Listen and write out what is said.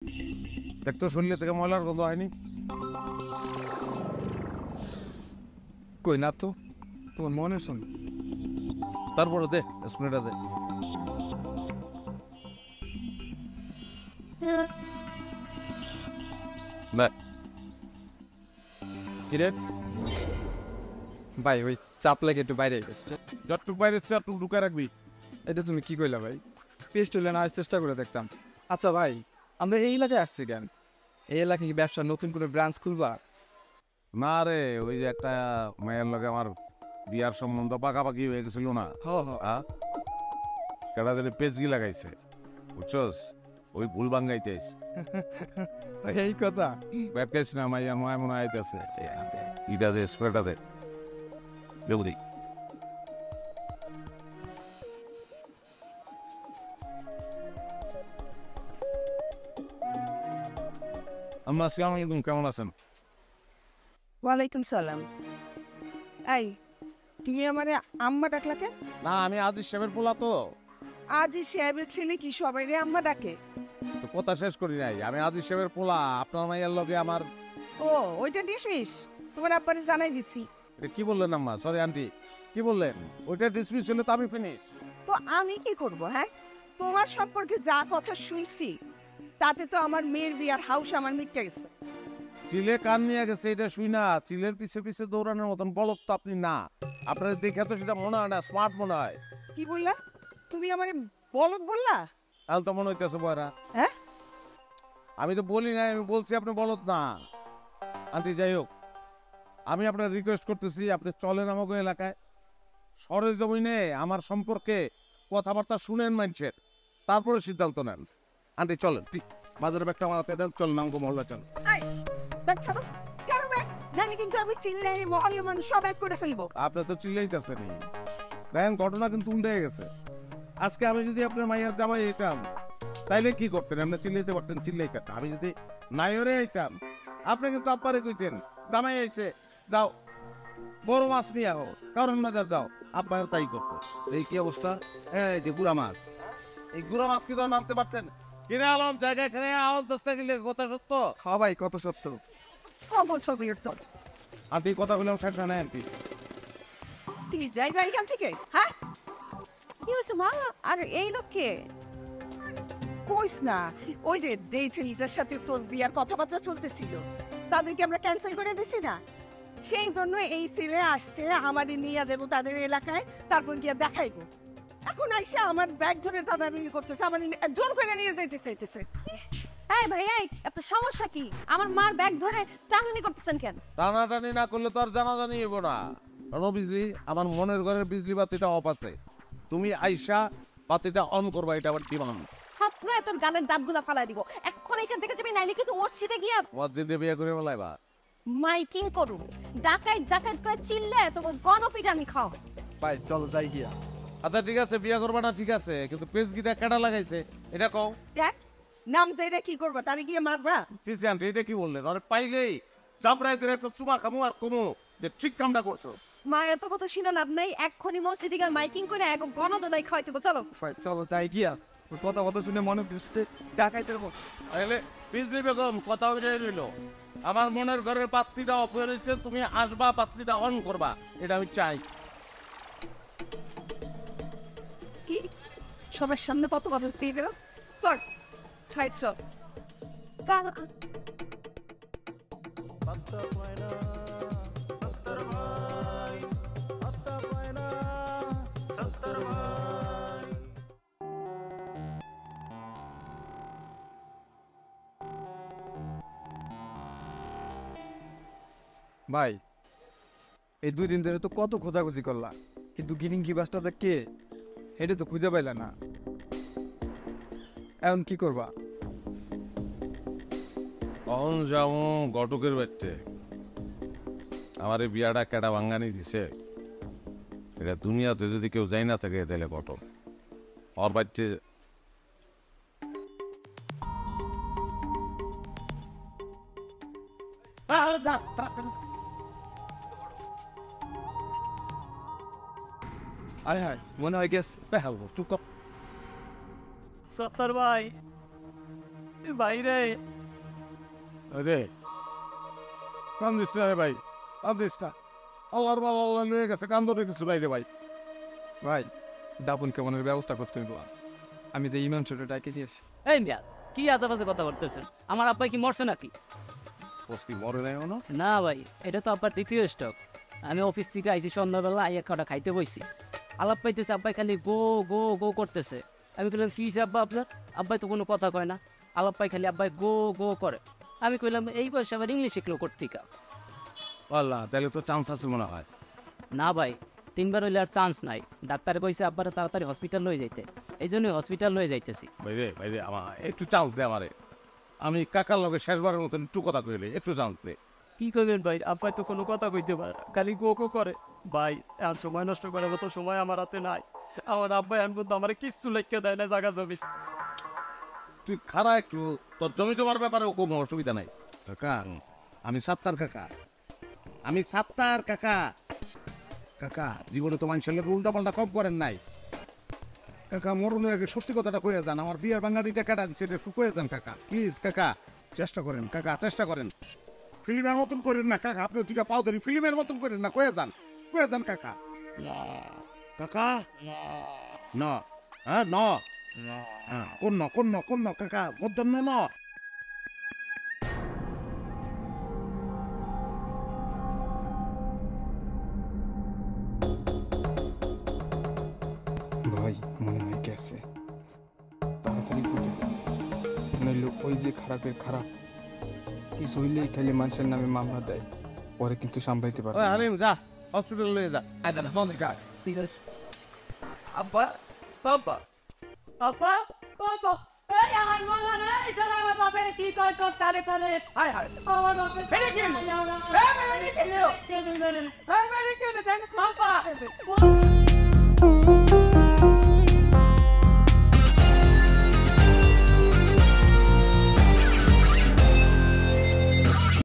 দেখতো শরীরে থেকে ময়লার গন্ধ হয়নি? কই না তো, তোমার মনে শোন। তারপরে দে স্প্রেটা দে। কিরে ভাই ওই চাপ লাগে একটু বাইরে গেছে। যতটুক বাইরে চারটুক ঢুকায় রাখবি। এটা তুমি কি কইলা ভাই? পেস্ট হলে না চেষ্টা করে দেখতাম। আচ্ছা ভাই, আমরা এই এলাকায় আসছি কেন? এই এলাকায় কি ব্যবসা নতুন করে ব্রাঞ্চ খুলবা? না রে, ওই যে একটা মায়ের লগে আমার বিয়ার সম্বন্ধ পাকাপাকি হয়ে গেছিল না, কেটা দিলে পেজগি লাগাইছে, বুঝছস? ওই ভুল বাঙ্গাইতে এই কথা ব্যাপকাইছ না, মাইয়া নয় মনে আইতেছে। ইটা দে স্প্রেটা দে বেউরি। আম্মা আসসালামু আলাইকুম, কেমন আছেন? ওয়ালাইকুম সালাম। এই তুমি আমারে আম্মা ডাকলা কেন? না, আমি আজিজ সাহেবের পোলা তো। আজি সাহেবের ছেলে কি সবাই রে আম্মা ডাকে? তো কথা শেষ করি নাই, আমি আজিজ সাহেবের পোলা। আপনার মাইয়ার লগে আমার। ও ওইটা ডিসমিস, তোমার আব্বারে জানাই দিছি। এটা কি বললেন আম্মা? সরি আন্টি, কি বললেন? ওইটা ডিসমিস হলে তো আমি ফিনিশ। তো আমি কি করব? হ্যাঁ, তোমার সম্পর্কে যা কথা শুনছি তাতে তো আমার মেয়ের বিয়ার হাউস আমার মিটে গেছে। চিলে কান নিয়ে গেছে এটা শুই না। চিলের পিছে পিছে দৌড়ানোর মতন বলদ তো আপনি না। আপনার দেখে তো সেটা মনে হয় না, স্মার্ট মনে হয়। কি বললা তুমি? আমারে বলদ বললা? তাহলে তো মনে হইতেছে বয়রা। হ্যাঁ, আমি তো বলি না, আমি বলছি আপনি বলদ না। আন্টি যাই হোক, আমি আপনার রিকোয়েস্ট করতেছি, আপনি চলেন আমাকে এলাকায়, সরে জমিনে আমার সম্পর্কে কথাবার্তা শুনেন মানুষের, তারপরে সিদ্ধান্ত নেন। আন্টি চলেন, বাজারে ব্যাগটা আমার হাতে দেন, চলেন আমাকে মহল্লা চলেন। এই দেখ ছাড়ো, ছাড়ো ব্যাগ, জানি কিন্তু আমি চিল্লাই মহল্লার মানুষ সব এক করে ফেলবো। আপনি তো চিল্লাইতেছেন, দেখেন ঘটনা কিন্তু উল্টে গেছে। আজকে আমি যদি আপনার মাইয়ার জামাই হইতাম তাইলে কি করতেন? আপনি চিল্লাইতে পারতেন, চিল্লাইতেন। আমি যদি নাইরে হইতাম আপনি কিন্তু আব্বারে কইতেন জামাই আইছে, দাও বড় মাছ নিয়ে আও, কারণ না দাও, আব্বাও তাই করতো। এই কি অবস্থা? এই যে গুড়া মাছ, এই গুড়া মাছ কি ধরুন আনতে পারতেন? কিনে আলম জায়গায় খেলে আওয়াজ দশটা গেলে কথা সত্য। হ্যাঁ ভাই, কত সত্য। আপনি কথা বললাম শেষ না আন্টি। তুমি জায়গা এখান থেকে। হ্যাঁ, কি হয়েছে মা? আর এই লোককে কইস না, ওই যে ছেলেটার সাথে তোর বিয়ার কথাবার্তা চলতেছিল, তাদেরকে আমরা ক্যান্সেল করে দিছি না? সেই জন্য এই ছেলে আসছে, আমাদের নিয়ে যাবো তাদের এলাকায়, তারপর গিয়ে দেখাইবো। এখন আইসে আমার ব্যাগ ধরে টানাটানি করতেছে, আমার জোর করে নিয়ে যাইতে চাইতেছে। এই ভাই, এই আপনার সমস্যা কি? আমার মার ব্যাগ ধরে টানানি করতেছেন কেন? টানাটানি না করলে তো আর জানাজানি হইব না। কারণ বিজলি, আমার মনের ঘরের বিজলি বাতিটা অফ আছে, তুমি আইসা বাতিটা অন করবা, এটা আবার ডিমান্ড। থাপড়ে তোর গালের দাঁতগুলা ফালাই দিব এখন এখান থেকে, যাবি নাইলে কিন্তু ওর সিটে গিয়া মসজিদে বিয়ে করে বলাইবা। মাইকিং করুন, ডাকাইত ডাকাইত করে চিল্লে তো গণপিট আমি খাও। ভাই চলো যাই গিয়া। আচ্ছা ঠিক আছে, বিয়ে করবা না ঠিক আছে, কিন্তু পেজগিটা কেডা লাগাইছে এটা কও। দেখ নাম যাইরা কি করবা, তারে গিয়ে মারবা? সিসি আন্টি এটা কি বললেন? আরে পাইলেই চাপড়াই তোর একটা চুমা খামু আর কমু যে ঠিক কামটা করছো। মা এত কথা শুনে লাভ নাই, এক্ষুনি মসজিদে গিয়ে মাইকিং করে এক গণদোলাই খাওয়াইতে হবে, চলো। ভাই চলো যাই গিয়া। ওর কথা কথা শুনে মনে হচ্ছে ডাকাইতে হবে। তাহলে বিজলি বেগম কথা হয়ে রইল, আমার মনের ঘরের পাত্রীটা অফ হয়ে রয়েছে, তুমি আসবা পাত্রীটা অন করবা, এটা আমি চাই। কি সবার সামনে কত কথা দিয়ে গেল? চল খাই চল। ভাই এই 2 দিন ধরে তো কত খোঁজাখুঁজি করলা, কিন্তু গিরিঙ্গি বাসটাতে কে এটা তো খুঁজে পাইলা না। এখন কি করবা? কখন যাবো ঘটকের বাড়িতে? আমার এই বিয়াটা কেডা ভাঙ্গানি দিছে, এটা দুনিয়াতে যদি কেউ যাই না থাকে তাহলে ঘটক। ওর বাড়িতে আয় হায়, মনে হয় গেছে। সত্তর ভাই, বাইরে আরে কান্দিস না রে ভাই, কান্দিস না। আল্লাহর বাবা আল্লাহ নিয়ে গেছে, কান্দরে কিছু বাইরে ভাই। ভাই দাপন কেমনের ব্যবস্থা করতে হইব। আমি তো ইমাম ছোট ডাকে দিয়েছি। এই মিয়া কি আজেবাজে কথা বলতেছেন? আমার আব্বাই কি মরছে নাকি? বস্তি মরে নাই না? না ভাই, এটা তো আব্বার দ্বিতীয় স্টক। আমি অফিস থেকে আইছি সন্ধ্যাবেলা, আইয়া খাওয়াটা খাইতে বইছি, আলাপ পাইতেছে আব্বাই খালি গো গো গো করতেছে। আমি কইলাম কি হয়েছে আব্বা আপনার? আব্বাই তো কোনো কথা কয় না, আলাপ পাই খালি আব্বাই গো গো করে। আমি কইলাম এই বয়সে আবার ইংলিশ শিখলো কোত্থেকা? আল্লাহ, তাহলে তো চান্স আছে মনে হয়। না ভাই, 3 বার হইলে আর চান্স নাই। ডাক্তার কইছে আব্বারে তাড়াতাড়ি হসপিটাল লয়ে যাইতে, এই জন্যই হসপিটাল লয়ে যাইতেছি। ভাইরে আমার একটু চান্স দে আমারে। আমি কাকার লগে শেষবারের মতন একটু কথা কইলে, একটু চান্স দে। কি করবেন ভাই, আব্বাই তো কোনো কথা কইতে পারে না, খালি গো গো করে। ভাই আর সময় নষ্ট করার মতো সময় আমার হাতে নাই। আমার আব্বাই আনবো তো আমার কিচ্ছু লেখকে দেয় না জায়গা জমি। তুই খারা একটু, তোর জমি তোমার ব্যাপারে কোনো অসুবিধা নাই। কাকা আমি সাত্তার কাকা, আমি সাত্তার কাকা। কাকা জীবনে তো মানুষের লোক উল্টা পাল্টা কম করেন নাই। কাকা মরণের আগে সত্যি কথাটা কয়ে যান, আমার বিয়ের বাঙালিটা কাটা দিচ্ছে, এটা একটু কয়ে যান কাকা প্লিজ। কাকা চেষ্টা করেন, কাকা চেষ্টা করেন। ফিল্মের মতন করেন না কাকা, আপনি দুইটা পাও ধরি, ফিল্মের মতন করেন না, কয়ে যান কাকা। কাকা ন হ্যাঁ ন কোন কাকা মধ্যাহ্ন ন। ভাই মনে হয় গেছে, তাড়াতাড়ি করে নইলে ওই যে খারাপের খারাপ কিছু হইলেই খালি মানুষের নামে মামলা দেয়, পরে কিন্তু সামলাইতে পারবে ওই না। হালিম যা হসপিটাল লয়ে যা। ঠিক আছে আব্বা, বাবা, আব্বা, বাবা, এই আমার মালা নেই, চল আমার বাপের কি কয় তো তারে তারে। হায় হায় আমার বাপের ফেরে গেল, এই মেরে গেল, এই মেরে গেল, বাবা